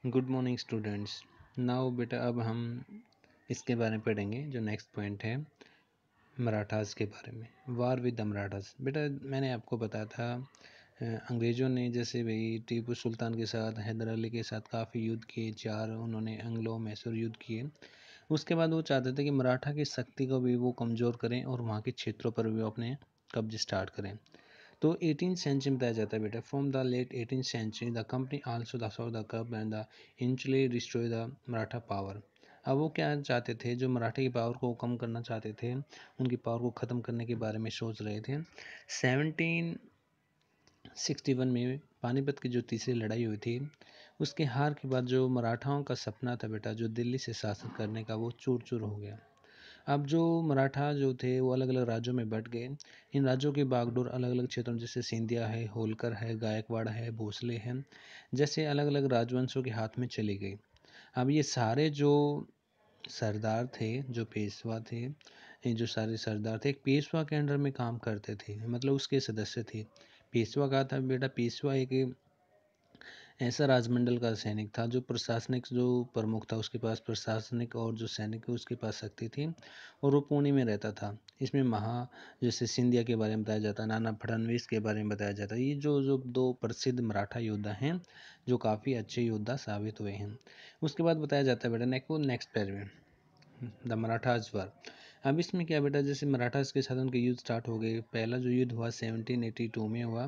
Good morning students. Now बेटा अब हम इसके बारे में पढ़ेंगे जो नेक्स्ट पॉइंट है मराठास के बारे में। वार विद द मराठास। बेटा मैंने आपको बताया था अंग्रेज़ों ने जैसे भाई टीपू सुल्तान के साथ हैदर अली के साथ काफ़ी युद्ध किए, 4 उन्होंने एंग्लो मैसूर युद्ध किए। उसके बाद वो चाहते थे कि मराठा की शक्ति को भी वो कमज़ोर करें और वहाँ के क्षेत्रों पर भी वो अपने कब्जे स्टार्ट करें। तो 18th सेंचुरी में बताया जाता है बेटा, from the late 18th century the company also the saw the cup and the eventually destroy the Maratha power. अब वो क्या चाहते थे, जो मराठा की पावर को कम करना चाहते थे, उनकी पावर को ख़त्म करने के बारे में सोच रहे थे। 1761 में पानीपत की जो तीसरी लड़ाई हुई थी, उसके हार के बाद जो मराठाओं का सपना था बेटा, जो दिल्ली से शासन करने का, वो चूर चूर हो गया। अब जो मराठा जो थे वो अलग अलग राज्यों में बँट गए। इन राज्यों की बागडोर अलग अलग क्षेत्रों में, जैसे सिंधिया है, होलकर है, गायकवाड़ है, भोसले हैं, जैसे अलग अलग राजवंशों के हाथ में चली गई। अब ये सारे जो सरदार थे, जो पेशवा थे, ये जो सारे सरदार थे एक पेशवा के अंडर में काम करते थे, मतलब उसके सदस्य थे। पेशवा का था बेटा, पेशवा एक ऐसा राजमंडल का सैनिक था जो प्रशासनिक जो प्रमुख था, उसके पास प्रशासनिक और जो सैनिक है उसके पास शक्ति थी, और वो पुणे में रहता था। इसमें जैसे सिंधिया के बारे में बताया जाता है, नाना फडणवीस के बारे में बताया जाता है। ये जो जो दो प्रसिद्ध मराठा योद्धा हैं, जो काफ़ी अच्छे योद्धा साबित हुए हैं। उसके बाद बताया जाता है बेटा नेक्स्ट पेज में द मराठाज वर। अब इसमें क्या बेटा, जैसे मराठास के साथ उनके युद्ध स्टार्ट हो गए। पहला जो युद्ध हुआ 1782 में हुआ,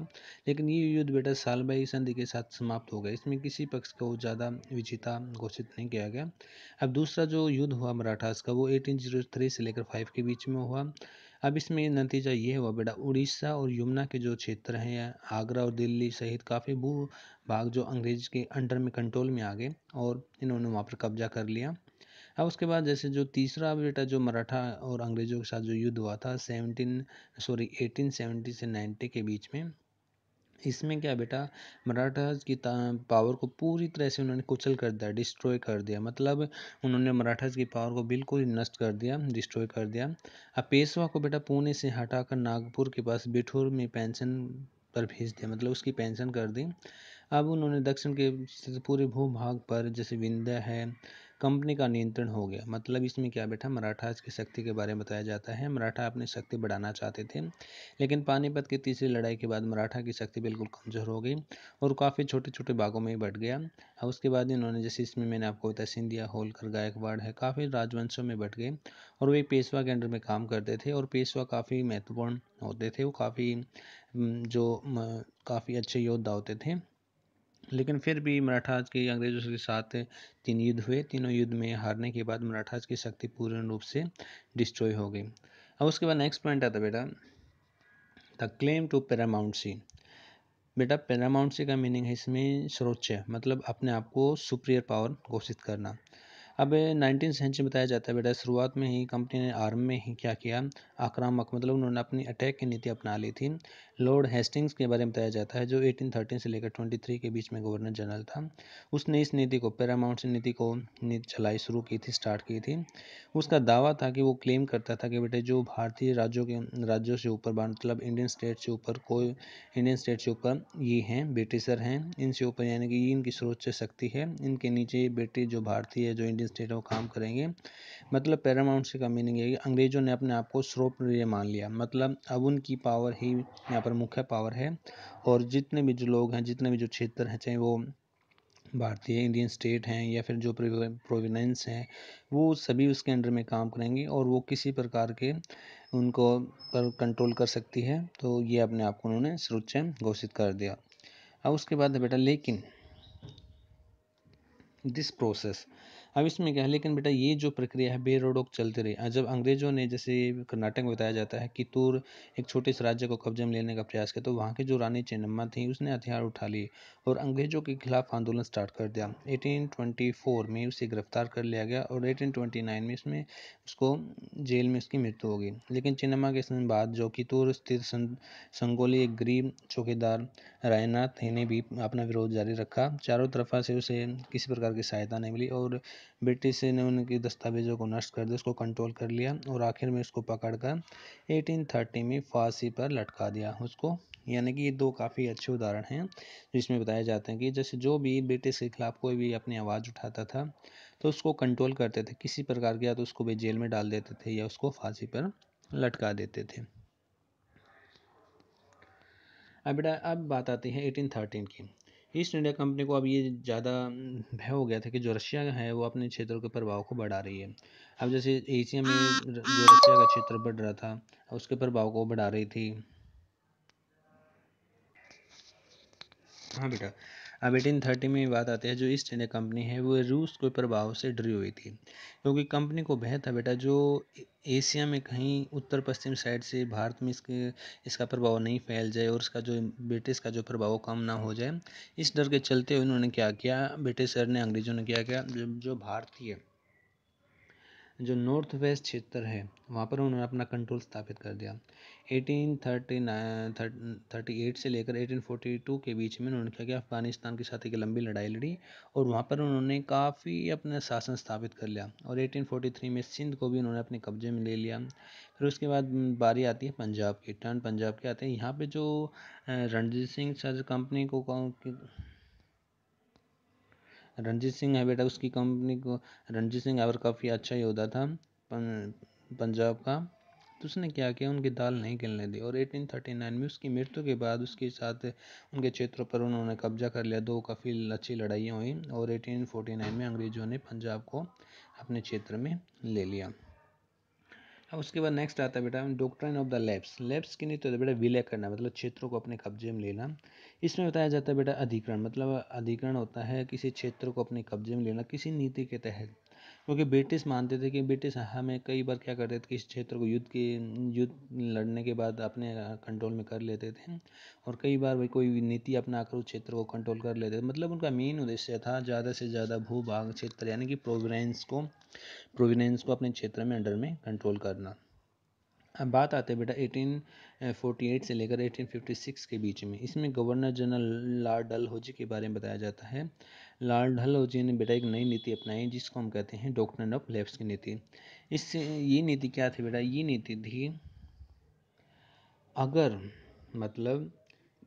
लेकिन ये युद्ध बेटा सालबाई संधि के साथ समाप्त हो गया। इसमें किसी पक्ष को ज़्यादा विजेता घोषित नहीं किया गया। अब दूसरा जो युद्ध हुआ मराठास का, वो 1803 से लेकर 5 के बीच में हुआ। अब इसमें नतीजा ये हुआ बेटा, उड़ीसा और यमुना के जो क्षेत्र हैं, आगरा और दिल्ली सहित काफ़ी भू भाग जो अंग्रेज के अंडर में कंट्रोल में आ गए, और इन्होंने वहाँ पर कब्जा कर लिया। अब उसके बाद जैसे जो तीसरा बेटा जो मराठा और अंग्रेज़ों के साथ जो युद्ध हुआ था 1870 से 90 के बीच में, इसमें क्या बेटा, मराठास की पावर को पूरी तरह से उन्होंने कुचल कर दिया, डिस्ट्रॉय कर दिया। मतलब उन्होंने मराठास की पावर को बिल्कुल ही नष्ट कर दिया, डिस्ट्रॉय कर दिया। अब पेशवा को बेटा पुणे से हटाकर नागपुर के पास बिठूर में पेंशन पर भेज दिया, मतलब उसकी पेंशन कर दी। अब उन्होंने दक्षिण के पूरे भूभाग पर, जैसे विंध्य है, कंपनी का नियंत्रण हो गया। मतलब इसमें क्या बेटा, मराठास की शक्ति के बारे में बताया जाता है। मराठा अपनी शक्ति बढ़ाना चाहते थे, लेकिन पानीपत की तीसरी लड़ाई के बाद मराठा की शक्ति बिल्कुल कमज़ोर हो गई और काफ़ी छोटे छोटे भागों में बट गया। और उसके बाद इन्होंने, जैसे इसमें मैंने आपको बताया, सिंधिया, होलकर, गायकवाड़ है, काफ़ी राजवंशों में बट गए, और वे पेशवा के अंडर में काम करते थे। और पेशवा काफ़ी महत्वपूर्ण होते थे, वो काफ़ी काफ़ी अच्छे योद्धा होते थे। लेकिन फिर भी मराठास के अंग्रेज़ों के साथ 3 युद्ध हुए। तीनों युद्ध में हारने के बाद मराठास की शक्ति पूर्ण रूप से डिस्ट्रॉय हो गई। अब उसके बाद नेक्स्ट पॉइंट आता है बेटा, द क्लेम टू पैरामाउंटसी। बेटा पैरामाउंटसी का मीनिंग है इसमें सर्वोच्च, मतलब अपने आप को सुपीरियर पावर घोषित करना। अब 19 सेंचुरी में बताया जाता है बेटा, शुरुआत में ही कंपनी ने आरंभ में ही क्या किया, आक्रामक, मतलब उन्होंने अपनी अटैक की नीति अपना ली थी। लॉर्ड हेस्टिंग्स के बारे में बताया जाता है, जो 1813 से लेकर 23 के बीच में गवर्नर जनरल था। उसने इस नीति को, पैरामाउंट नीति को चलाई शुरू की थी, स्टार्ट की थी। उसका दावा था कि वो क्लेम करता था कि बेटे जो भारतीय राज्यों से ऊपर, मतलब इंडियन स्टेट से ऊपर, कोई इंडियन स्टेट से ऊपर ये हैं, ब्रिटिशर हैं, इनसे ऊपर, यानी कि ये इनकी सर्वोच्च शक्ति है। इनके नीचे ब्रिटिश जो भारतीय जो इंडियन स्टेट है वो काम करेंगे। मतलब पैरामाउंट से का मीनिंग है कि अंग्रेजों ने अपने आप को सर्वोपरि मान लिया, मतलब अब उनकी पावर ही यहाँ पर मुख्य पावर है। और जितने भी जो लोग हैं, जितने भी जो क्षेत्र हैं, चाहे वो भारतीय इंडियन स्टेट हैं या फिर जो प्रोविनेंस हैं, वो सभी उसके अंडर में काम करेंगे, और वो किसी प्रकार के उनको पर कंट्रोल कर सकती है। तो ये अपने आप को उन्होंने सर्वोच्च घोषित कर दिया। अब उसके बाद है बेटा, लेकिन दिस प्रोसेस। अब इसमें क्या है, लेकिन बेटा ये जो प्रक्रिया है बेरोक चलती रही। जब अंग्रेजों ने, जैसे कर्नाटक में बताया जाता है, कितूर एक छोटे से राज्य को कब्जे में लेने का प्रयास किया, तो वहाँ की जो रानी चेन्नम्मा थी, उसने हथियार उठा लिए और अंग्रेजों के खिलाफ आंदोलन स्टार्ट कर दिया। 1824 में उसे गिरफ्तार कर लिया गया, और 1829 में इसमें उसको जेल में उसकी मृत्यु हो गई। लेकिन चेन्नम्मा के बाद जो कितूर स्थित संगोली एक गरीब चौकीदार रायनाथ ने भी अपना विरोध जारी रखा। चारों तरफा से उसे किसी प्रकार की सहायता नहीं मिली, और ब्रिटिश ने उनके दस्तावेजों को नष्ट कर दिया, उसको कंट्रोल कर लिया, और आखिर में उसको पकड़कर 1830 में फांसी पर लटका दिया, उसको यानी कि ये दो काफ़ी अच्छे उदाहरण हैं जिसमें बताया जाता है कि जैसे जो भी ब्रिटिश के खिलाफ कोई भी अपनी आवाज़ उठाता था तो उसको कंट्रोल करते थे किसी प्रकार के, या तो उसको भी जेल में डाल देते थे या उसको फांसी पर लटका देते थे। अब बेटा अब बात आती है 1813 की। ईस्ट इंडिया कंपनी को अब ये ज़्यादा भय हो गया था कि जो रशिया है वो अपने क्षेत्रों के प्रभाव को बढ़ा रही है। अब जैसे एशिया में जो रशिया का क्षेत्र बढ़ रहा था उसके प्रभाव को बढ़ा रही थी। हाँ बेटा, अब 1830 में बात आती है जो ईस्ट इंडिया कंपनी है वो रूस के प्रभाव से डरी हुई थी, क्योंकि कंपनी को भय था बेटा जो एशिया में कहीं उत्तर पश्चिम साइड से भारत में इसका प्रभाव नहीं फैल जाए और इसका जो ब्रिटिश का जो प्रभाव कम ना हो जाए। इस डर के चलते उन्होंने क्या किया, ब्रिटिशर ने, अंग्रेजों ने क्या किया, जो भारतीय जो नॉर्थ वेस्ट क्षेत्र है वहाँ पर उन्होंने अपना कंट्रोल स्थापित कर दिया। 1838 से लेकर 1842 के बीच में उन्होंने क्या किया, अफगानिस्तान के साथ एक लंबी लड़ाई लड़ी और वहाँ पर उन्होंने काफ़ी अपना शासन स्थापित कर लिया और 1843 में सिंध को भी उन्होंने अपने कब्जे में ले लिया। फिर उसके बाद बारी आती है पंजाब की, टर्न पंजाब के आते हैं। यहाँ पे जो रणजीत सिंह सर कंपनी को रणजीत सिंह है बेटा, उसकी कंपनी को रणजीत सिंह और काफ़ी अच्छा योद्धा था पंजाब का। तो उसने क्या किया, उनकी दाल नहीं गलने दी और 1839 में उसकी मृत्यु के बाद उसके साथ उनके क्षेत्रों पर उन्होंने कब्जा कर लिया। दो काफ़ी अच्छी लड़ाइयाँ हुई और 1849 में अंग्रेजों ने पंजाब को अपने क्षेत्र में ले लिया। अब उसके बाद नेक्स्ट आता है बेटा doctrine of the lapse. Lapse की नीति होता है बेटा विलय करना, मतलब क्षेत्रों को अपने कब्जे में लेना। इसमें बताया जाता है बेटा अधिकरण, मतलब अधिकरण होता है किसी क्षेत्र को अपने कब्जे में लेना किसी नीति के तहत। क्योंकि ब्रिटिश मानते थे कि ब्रिटिश हमें कई बार क्या करते थे कि इस क्षेत्र को युद्ध लड़ने के बाद अपने कंट्रोल में कर लेते थे और कई बार भाई कोई नीति अपना कर उस क्षेत्र को कंट्रोल कर लेते थे। मतलब उनका मेन उद्देश्य था ज़्यादा से ज़्यादा भूभाग क्षेत्र यानी कि प्रोविनेंस को अपने क्षेत्र में अंडर में कंट्रोल करना। अब बात आते हैं बेटा 1848 से लेकर 1856 के बीच में। इसमें गवर्नर जनरल लॉर्ड डलहौजी के बारे में बताया जाता है। लॉर्ड डलहौजी ने बेटा एक नई नीति अपनाई जिसको हम कहते हैं डॉक्ट्रिन ऑफ लैप्स की नीति। इससे ये नीति क्या थी बेटा, ये नीति थी अगर मतलब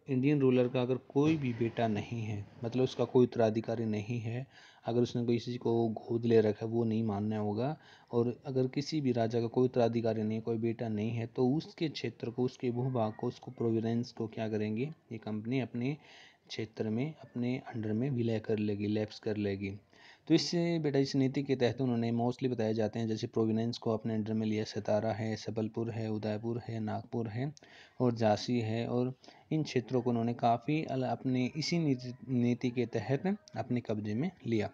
इंडियन रूलर का अगर कोई भी बेटा नहीं है, मतलब उसका कोई उत्तराधिकारी नहीं है, अगर उसने किसी को गोद ले रखा है वो नहीं मानना होगा। और अगर किसी भी राजा का कोई उत्तराधिकारी नहीं, कोई बेटा नहीं है, तो उसके क्षेत्र को, उसके भूभाग को, उसको प्रोविडेंस को क्या करेंगे, ये कंपनी अपने क्षेत्र में अपने अंडर में विलय कर लेगी, लैप्स कर लेगी। तो इससे बेटा इस नीति के तहत उन्होंने मोस्टली बताए जाते हैं जैसे प्रोविडेंस को अपने अंडर में लिया, सतारा है, सबलपुर है, उदयपुर है, नागपुर है और झांसी है। और इन क्षेत्रों को उन्होंने काफ़ी अपने इसी नीति के तहत अपने कब्जे में लिया।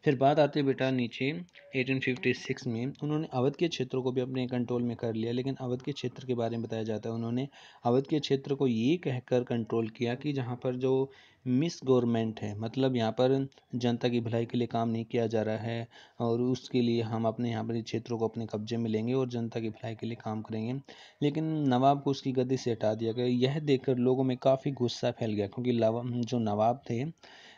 फिर बात आती है बेटा नीचे 1856 में उन्होंने अवध के क्षेत्रों को भी अपने कंट्रोल में कर लिया। लेकिन अवध के क्षेत्र के बारे में बताया जाता है उन्होंने अवध के क्षेत्र को ये कहकर कंट्रोल किया कि जहाँ पर जो मिस गवर्नमेंट है, मतलब यहाँ पर जनता की भलाई के लिए काम नहीं किया जा रहा है और उसके लिए हम अपने यहाँ पर क्षेत्रों को अपने कब्जे में लेंगे और जनता की भलाई के लिए काम करेंगे। लेकिन नवाब को उसकी गद्दी से हटा दिया गया। यह देखकर लोगों में काफ़ी गुस्सा फैल गया, क्योंकि जो नवाब थे,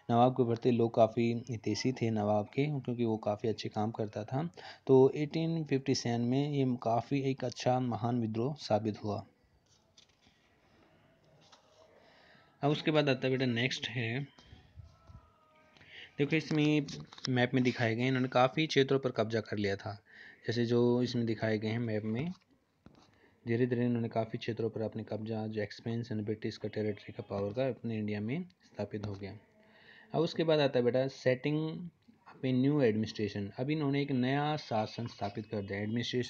नवाब के प्रति लोग काफ़ी हितैषी थे नवाब के, क्योंकि वो काफ़ी अच्छे काम करता था। तो 1857 में ये काफ़ी एक अच्छा महान विद्रोह साबित हुआ। अब उसके बाद आता है बेटा नेक्स्ट है, देखो इसमें मैप में दिखाए गए इन्होंने काफ़ी क्षेत्रों पर कब्जा कर लिया था। जैसे जो इसमें दिखाए गए हैं मैप में, धीरे धीरे इन्होंने काफ़ी क्षेत्रों पर अपने कब्जा, जो एक्सपेंशन ब्रिटिश का टेरिटरी का पावर का अपने इंडिया में स्थापित हो गया। अब उसके बाद आता है बेटा setting up a new administration. अब इन्होंने एक नया शासन स्थापित कर दिया,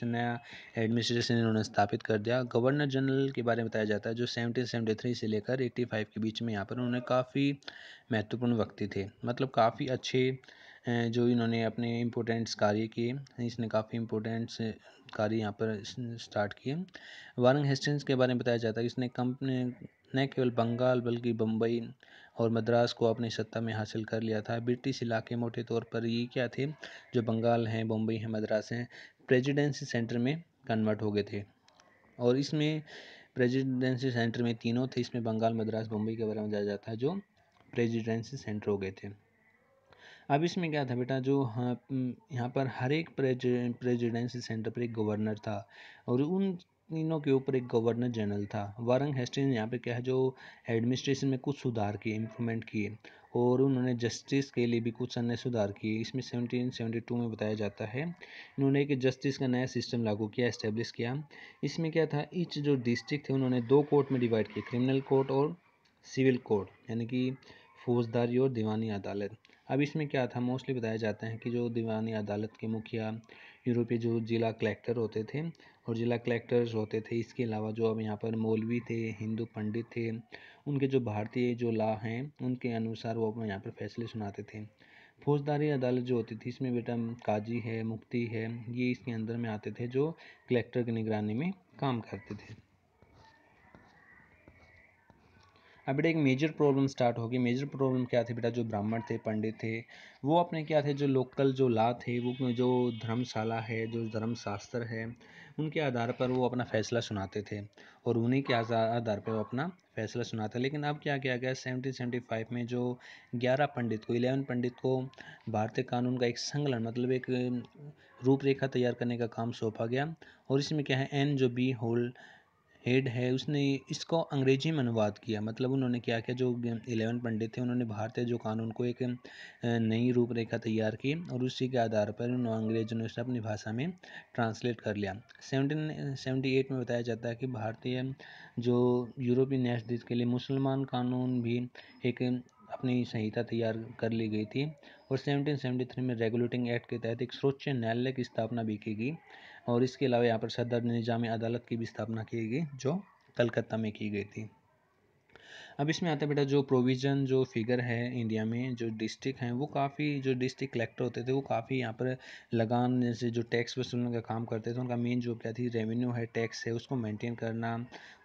नया एडमिनिस्ट्रेशन इन्होंने स्थापित कर दिया। गवर्नर जनरल के बारे में बताया जाता है जो 1773 से लेकर 85 के बीच में यहाँ पर उन्होंने काफ़ी महत्वपूर्ण व्यक्ति थे, मतलब काफ़ी अच्छे जो इन्होंने अपने इम्पोर्टेंट्स कार्य किए। इसने काफ़ी इम्पोर्टेंट्स कार्य यहाँ पर स्टार्ट किए। वारंग हेस्टिंग्स के बारे में बताया जाता है कि इसने कंपनी न केवल बंगाल बल्कि बम्बई और मद्रास को अपनी सत्ता में हासिल कर लिया था। ब्रिटिश इलाके मोटे तौर पर ये क्या थे, जो बंगाल हैं, बम्बई हैं, मद्रास हैं, प्रेसिडेंसी सेंटर में कन्वर्ट हो गए थे। और इसमें प्रेसिडेंसी सेंटर में तीनों थे, इसमें बंगाल, मद्रास, बम्बई के बारे में बताया जाता है जो प्रेसिडेंसी सेंटर हो गए थे। अब इसमें क्या था बेटा, जो यहाँ पर हर एक प्रेसिडेंसी सेंटर पर एक गवर्नर था और उन तीनों के ऊपर एक गवर्नर जनरल था। वारंग हेस्टिंग्स ने यहाँ पे क्या है जो एडमिनिस्ट्रेशन में कुछ सुधार किए, इम्प्रूवमेंट किए, और उन्होंने जस्टिस के लिए भी कुछ अन्य सुधार किए। इसमें 1772 में बताया जाता है इन्होंने एक जस्टिस का नया सिस्टम लागू किया, एस्टेब्लिश किया। इसमें क्या था, ईच जो डिस्ट्रिक्ट थे उन्होंने दो कोर्ट में डिवाइड किए, क्रिमिनल कोर्ट और सिविल कोर्ट, यानी कि फौजदारी और दीवानी अदालत। अब इसमें क्या था, मोस्टली बताया जाता है कि जो दीवानी अदालत के मुखिया यूरोपीय जो जिला कलेक्टर होते थे और जिला कलेक्टर्स होते थे, इसके अलावा जो अब यहाँ पर मौलवी थे, हिंदू पंडित थे, उनके जो भारतीय जो लॉ हैं उनके अनुसार वो अपने यहाँ पर फैसले सुनाते थे। फौजदारी अदालत जो होती थी इसमें बेटा काजी है, मुफ्ती है, ये इसके अंदर में आते थे जो कलेक्टर की निगरानी में काम करते थे। अब बेटा एक मेजर प्रॉब्लम स्टार्ट होगी। मेजर प्रॉब्लम क्या थी बेटा, जो ब्राह्मण थे, पंडित थे, वो अपने क्या थे, जो लोकल जो लॉ थे, वो जो धर्मशाला है, जो धर्मशास्त्र है, उनके आधार पर वो अपना फैसला सुनाते थे और उन्हीं के आधार पर वो अपना फैसला सुनाते। लेकिन अब क्या किया गया, 1775 में जो 11 पंडित को भारतीय कानून का एक संकलन मतलब एक रूपरेखा तैयार करने का काम सौंपा गया। और इसमें क्या है, एन जो बी होल हेड है उसने इसको अंग्रेजी में अनुवाद किया। मतलब उन्होंने क्या किया, जो 11 पंडित थे उन्होंने भारतीय जो कानून को एक नई रूपरेखा तैयार की और उसी के आधार पर उन्होंने अंग्रेजों ने उसे अपनी भाषा में ट्रांसलेट कर लिया। 1778 में बताया जाता है कि भारतीय जो यूरोपीय न्यायाधीश के लिए मुसलमान कानून भी एक अपनी संहिता तैयार कर ली गई थी। और 1773 में रेगुलेटिंग एक्ट के तहत एक सर्वोच्च न्यायालय की स्थापना भी की गई। और इसके अलावा यहाँ पर सदर निजामी अदालत की भी स्थापना की गई जो कलकत्ता में की गई थी। अब इसमें आता है बेटा जो प्रोविज़न जो फिगर है इंडिया में, जो डिस्ट्रिक्ट हैं वो काफ़ी, जो डिस्ट्रिक्ट कलेक्टर होते थे वो काफ़ी यहाँ पर लगान जैसे जो टैक्स वसूलने का काम करते थे। उनका मेन जो क्या थी, रेवेन्यू है, टैक्स है, उसको मेंटेन करना,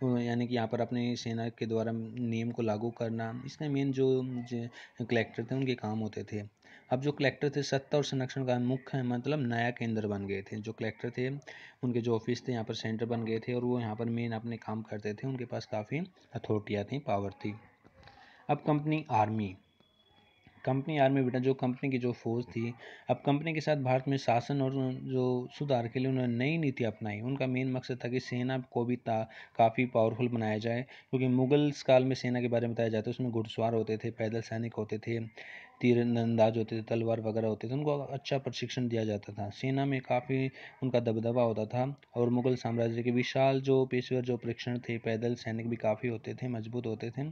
यानी कि यहाँ पर अपनी सेना के द्वारा नियम को लागू करना, इसका मेन जो कलेक्टर थे उनके काम होते थे। अब जो कलेक्टर थे सत्ता और संरक्षण का मुख्य मतलब नया केंद्र बन गए थे। जो कलेक्टर थे उनके जो ऑफिस थे यहाँ पर सेंटर बन गए थे और वो यहाँ पर मेन अपने काम करते थे, उनके पास काफ़ी अथॉरिटियाँ थी, पावर थी। अब कंपनी आर्मी बेटा जो कंपनी की जो फौज थी, अब कंपनी के साथ भारत में शासन और जो सुधार के लिए उन्होंने नई नीति अपनाई। उनका मेन मकसद था कि सेना को भी काफ़ी पावरफुल बनाया जाए, क्योंकि मुगल्स काल में सेना के बारे में बताया जाता है उसमें घुड़सवार होते थे, पैदल सैनिक होते थे, तीरंदाज होते थे, तलवार वगैरह होते थे, उनको अच्छा प्रशिक्षण दिया जाता था, सेना में काफ़ी उनका दबदबा होता था। और मुगल साम्राज्य के विशाल जो पेशेवर जो प्रशिक्षण थे, पैदल सैनिक भी काफ़ी होते थे, मजबूत होते थे।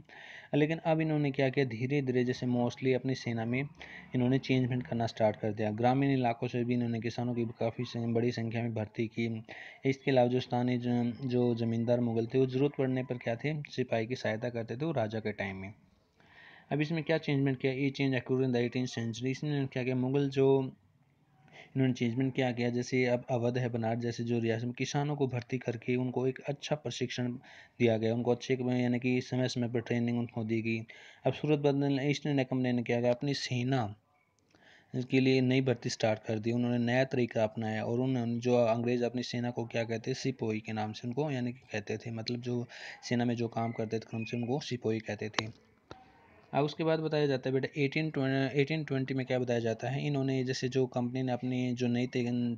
लेकिन अब इन्होंने क्या किया, धीरे धीरे जैसे मोस्टली अपनी सेना में इन्होंने चेंजमेंट करना स्टार्ट कर दिया। ग्रामीण इलाकों से भी इन्होंने किसानों की काफ़ी बड़ी संख्या में भर्ती की। इसके अलावा जो स्थानीय जो जमींदार मुगल थे वो ज़रूरत पड़ने पर क्या थे, सिपाही की सहायता करते थे वो राजा के टाइम में। अब इसमें क्या चेंजमेंट किया, ये change occurred in the 18th century. इसमें क्या किया, मुगल जो इन्होंने चेंजमेंट क्या किया, जैसे अब अवध है, बनारस जैसे जो रियासत में किसानों को भर्ती करके उनको एक अच्छा प्रशिक्षण दिया गया, उनको अच्छे यानी कि समय समय पर ट्रेनिंग उनको दी गई। अब सूरत बदल ईस्ट इंडिया कंपनी ने क्या किया, अपनी सेना के लिए नई भर्ती स्टार्ट कर दी। उन्होंने नया तरीका अपनाया और उन्होंने जो अंग्रेज़ अपनी सेना को क्या कहते हैं, सिपोही के नाम से उनको यानी कि कहते थे, मतलब जो सेना में जो काम करते थे क्रम से उनको सिपोही कहते थे। अब उसके बाद बताया जाता है बेटा 1820 में क्या बताया जाता है, इन्होंने जैसे जो कंपनी ने अपनी जो नई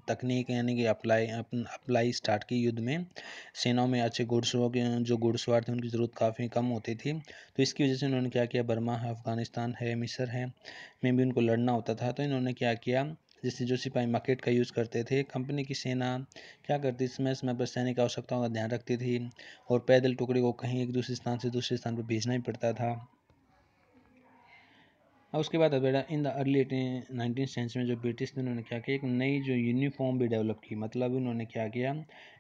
तकनीक यानी कि अप्लाई स्टार्ट की युद्ध में, सेनाओं में अच्छे घुड़सवारों के जो घुड़सवार थे उनकी ज़रूरत काफ़ी कम होती थी। तो इसकी वजह से उन्होंने क्या किया, बर्मा है, अफगानिस्तान है, मिस्र है में भी उनको लड़ना होता था। तो इन्होंने क्या किया, जैसे जो सिपाही मकेट का यूज़ करते थे, कंपनी की सेना क्या करती, समय समय पर सैनिक आवश्यकताओं का ध्यान रखती थी और पैदल टुकड़े को कहीं एक दूसरे स्थान से दूसरे स्थान पर भेजना ही पड़ता था। और उसके बाद बेटा in the early 19th century में जो ब्रिटिश ने उन्होंने क्या किया, एक नई जो यूनिफॉर्म भी डेवलप की। मतलब उन्होंने क्या किया,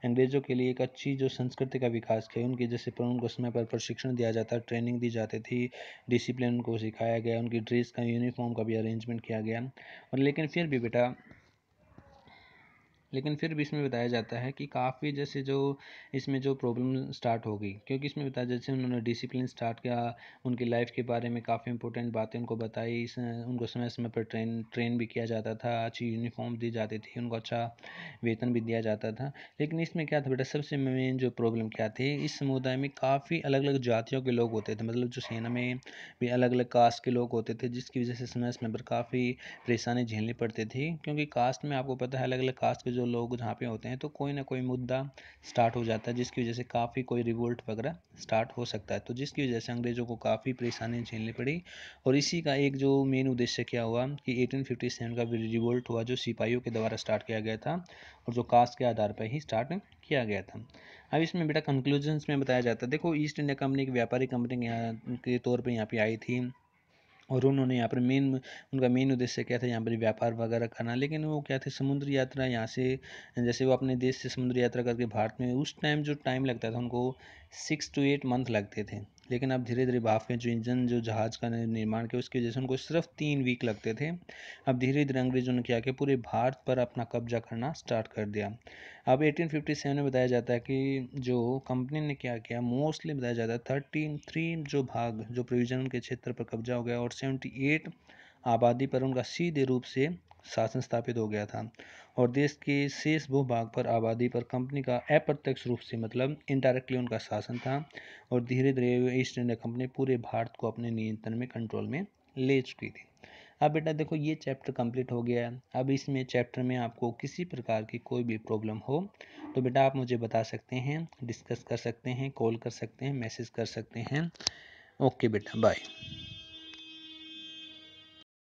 अंग्रेज़ों के लिए एक अच्छी जो संस्कृति का विकास किया। उनके जैसे पर उनको समय पर प्रशिक्षण दिया जाता, ट्रेनिंग दी जाती थी, डिसिप्लिन उनको सिखाया गया, उनकी ड्रेस का यूनिफॉर्म का भी अरेंजमेंट किया गया। और लेकिन फिर भी इसमें बताया जाता है कि काफ़ी जैसे जो इसमें जो प्रॉब्लम स्टार्ट हो गई, क्योंकि इसमें बताया जैसे उन्होंने डिसिप्लिन स्टार्ट किया, उनकी लाइफ के बारे में काफ़ी इंपॉर्टेंट बातें उनको बताई, उनको समय समय पर ट्रेन भी किया जाता था, अच्छी यूनिफॉर्म दी जाती थी, उनको अच्छा वेतन भी दिया जाता था। लेकिन इसमें क्या था बेटा, सबसे मेन जो प्रॉब्लम क्या थी, इस समुदाय में काफ़ी अलग अलग जातियों के लोग होते थे। मतलब जो सेना में भी अलग अलग कास्ट के लोग होते थे, जिसकी वजह से समय समय पर काफ़ी परेशानी झेलनी पड़ती थी, क्योंकि कास्ट में आपको पता है अलग अलग कास्ट के जो जो लोग जहाँ पे होते हैं तो कोई ना कोई मुद्दा स्टार्ट हो जाता है, जिसकी वजह से काफ़ी कोई रिवोल्ट वगैरह स्टार्ट हो सकता है। तो जिसकी वजह से अंग्रेज़ों को काफ़ी परेशानी झेलनी पड़ी। और इसी का एक जो मेन उद्देश्य क्या हुआ कि 1857 का रिवोल्ट हुआ, जो सिपाहियों के द्वारा स्टार्ट किया गया था और जो कास्ट के आधार पर ही स्टार्ट किया गया था। अब इसमें बेटा कंक्लूजन्स में बताया जाता है, देखो ईस्ट इंडिया कंपनी एक व्यापारिक कंपनी के यहाँ के तौर पे यहाँ पे आई थी और उन्होंने यहाँ पर उनका मेन उद्देश्य क्या था, यहाँ पर व्यापार वगैरह करना। लेकिन वो क्या थे, समुद्री यात्रा यहाँ से, जैसे वो अपने देश से समुद्री यात्रा करके भारत में, उस टाइम जो टाइम लगता था उनको 6 to 8 मंथ लगते थे। लेकिन अब धीरे धीरे भाप के जो इंजन, जो जहाज़ का निर्माण किया, उसकी वजह से उनको सिर्फ 3 वीक लगते थे। अब धीरे धीरे अंग्रेज़ों ने क्या किया, पूरे भारत पर अपना कब्जा करना स्टार्ट कर दिया। अब 1857 में बताया जाता है कि जो कंपनी ने क्या किया, मोस्टली बताया जाता है 33 जो भाग, जो प्रोविजन उनके क्षेत्र पर कब्जा हो गया और 78 आबादी पर उनका सीधे रूप से शासन स्थापित हो गया था। और देश के शेष भूभाग पर आबादी पर कंपनी का अप्रत्यक्ष रूप से, मतलब इनडायरेक्टली उनका शासन था। और धीरे धीरे ईस्ट इंडिया कंपनी पूरे भारत को अपने नियंत्रण में, कंट्रोल में ले चुकी थी। अब बेटा देखो, ये चैप्टर कंप्लीट हो गया है। अब इसमें चैप्टर में आपको किसी प्रकार की कोई भी प्रॉब्लम हो तो बेटा आप मुझे बता सकते हैं, डिस्कस कर सकते हैं, कॉल कर सकते हैं, मैसेज कर सकते हैं। ओके बेटा, बाय।